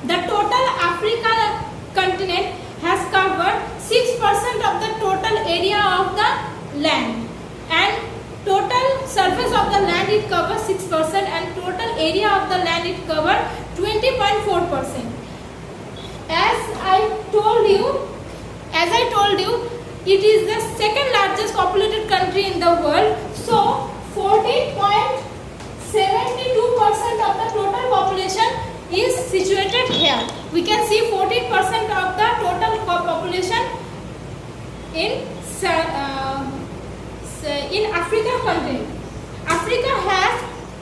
The total Africa continent has covered 6% of the total area of the land, and total surface of the land it covers 6%, and total area of the land it covers 20.4%. As I told you, it is the second largest populated country in the world. So 14.72% of the total population is situated here. We can see 14% of the total population in Africa continent. Africa has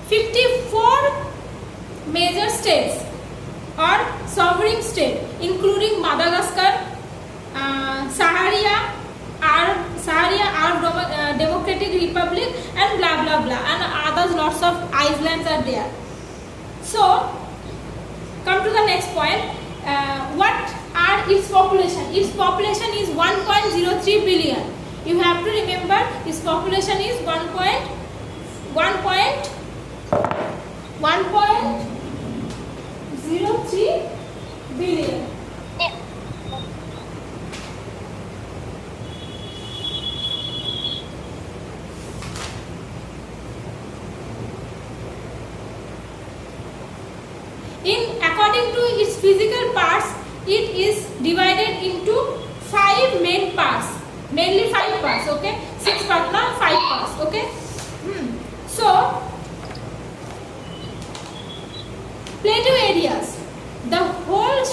54 major states or sovereign states, including Madagascar, Sahara, Democratic Republic, and blah blah blah, and others lots of islands are there. So come to the next point. What are its population? Its population is 1.03 billion. You have to remember its population is 1.03 billion. According to its physical parts, it is divided into 5 main parts. Mainly 5 parts, okay? 6 parts, not 5 parts, okay? So, plateau areas. The whole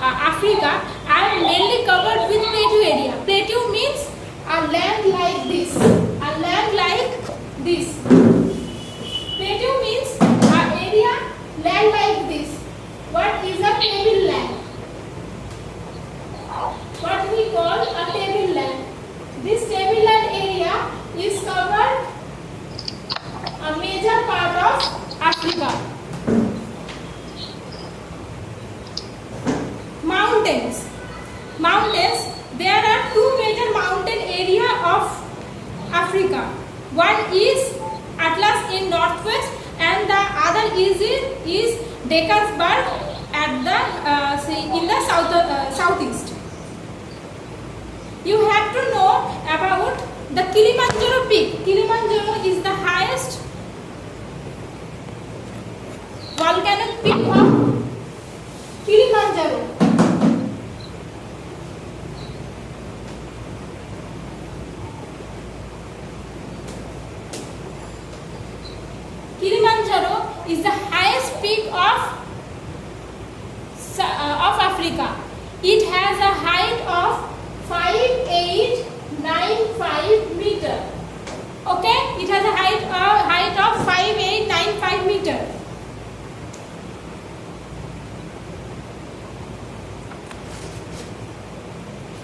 Africa are mainly covered with plateau area. Plateau means a land like this. A land like this. Plateau means an area land like this. What is a tableland? What we call a tableland. This tableland area is covered a major part of Africa. Mountains. There are 2 major mountain area of Africa. One is Atlas in northwest, and the other is Drakensberg at the in the southeast. You have to know about the Kilimanjaro peak. Kilimanjaro is the highest volcanic peak of Kilimanjaro. Kilimanjaro is the highest peak of Africa. It has a height of 5895 meter. Okay, it has a height of 5895 meter.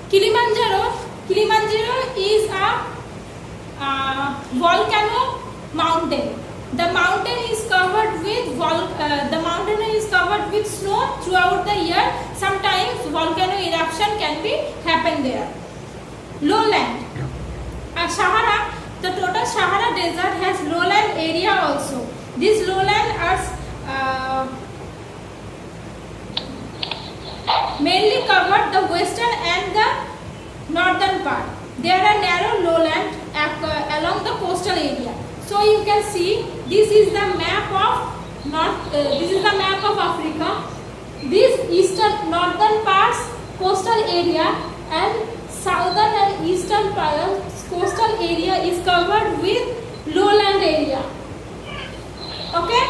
Kilimanjaro is a volcano mountain. The mountain is covered with snow throughout the year. Sometimes volcano eruption can be happen there. Lowland. Sahara. The total Sahara desert has lowland area also. These lowland are mainly covered the western and the northern part. There are narrow lowland along the coastal area. So you can see this is the map of Africa. This northern parts coastal area, and southern and eastern parts coastal area is covered with lowland area. Okay?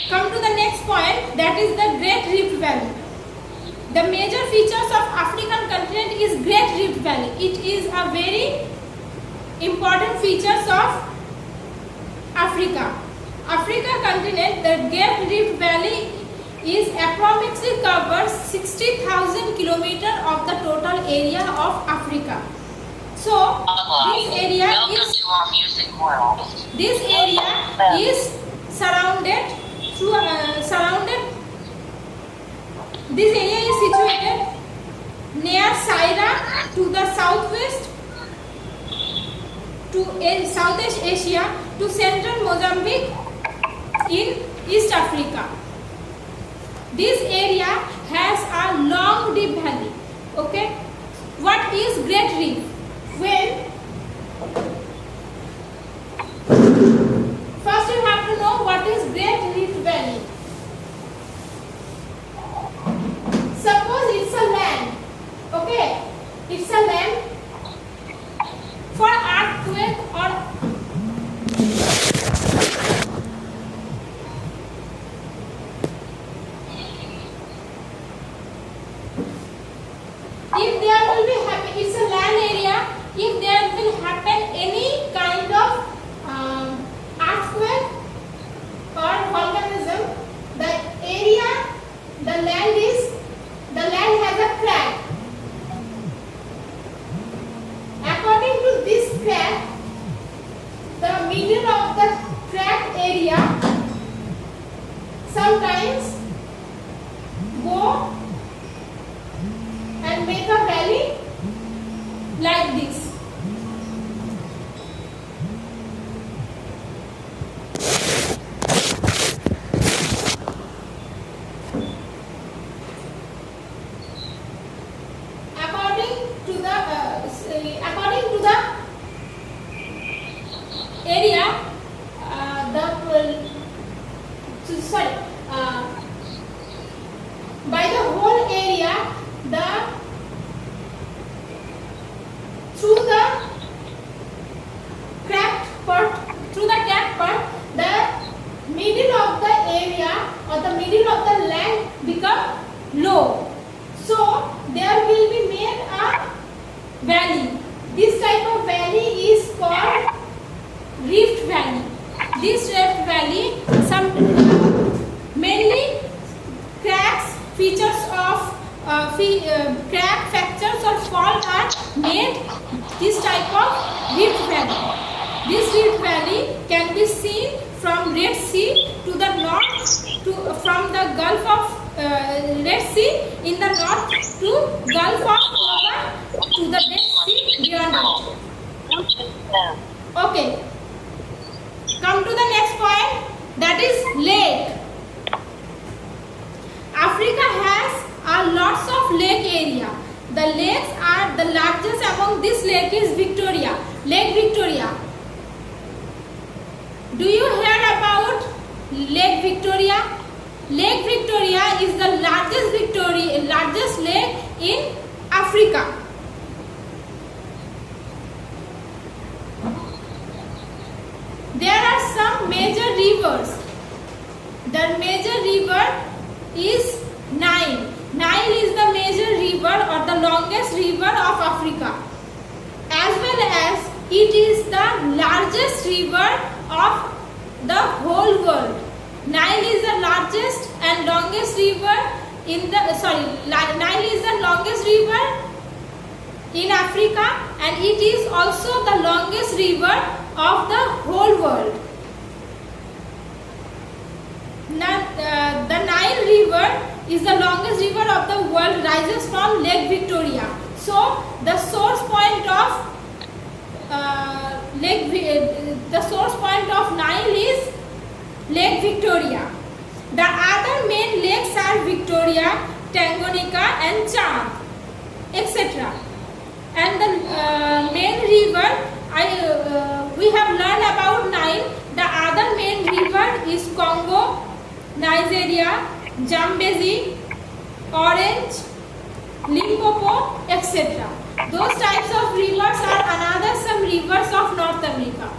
Come to the next point, that is the Great Rift Valley. The major features of African continent is Great Rift Valley. It is a very important features of Africa. Africa continent, the Great Rift Valley is approximately covers 60,000 kilometers of the total area of Africa. So this area is surrounded This area is situated near Syria to the southwest, to to Southeast Asia to central Mozambique in East Africa. This area has a long deep valley. Okay, what is Great Reef? Well, first you have to know what is Great Rift Valley. Suppose it's a land. Okay, it's a land for earthquake or if there will be happen, it's a land area. If there will happen any kind of earthquake or volcanism, the area, the land has a crack. According to this crack, the middle of the crack area sometimes go and make a valley like this. According to the area, by the whole area, through the cracked part, the middle of the area or the middle of the land become low. So there will be made a valley. This type of valley is called Rift Valley. This Rift Valley, mainly cracks, features of crack, fractures or fault are made this type of Rift Valley. This Rift Valley can be seen from Red Sea to the north, from the Gulf of Red Sea in the north to Gulf of Oman to the Red Sea beyond it. Okay. Come to the next point, that is lake. Africa has a lots of lake area. The lakes are the largest among this lake is Victoria, Lake Victoria. Do you hear about Lake Victoria? Lake Victoria is the largest lake in Africa. There are some major rivers. The major river is Nile. Nile is the major river or the longest river of Africa, as well as it is the largest river of the whole world. Nile is the largest and longest river Nile is the longest river in Africa, and it is also the longest river of the whole world. The Nile River is the longest river of the world, rises from Lake Victoria. So the source point of Nile is Lake Victoria. The other main lakes are Victoria, Tanganyika and Chad, etc. And the main river, we have learned about Nile. The other main river is Congo, Nigeria, Zambezi, Orange, Limpopo, etc. Those types of rivers are some rivers of North America.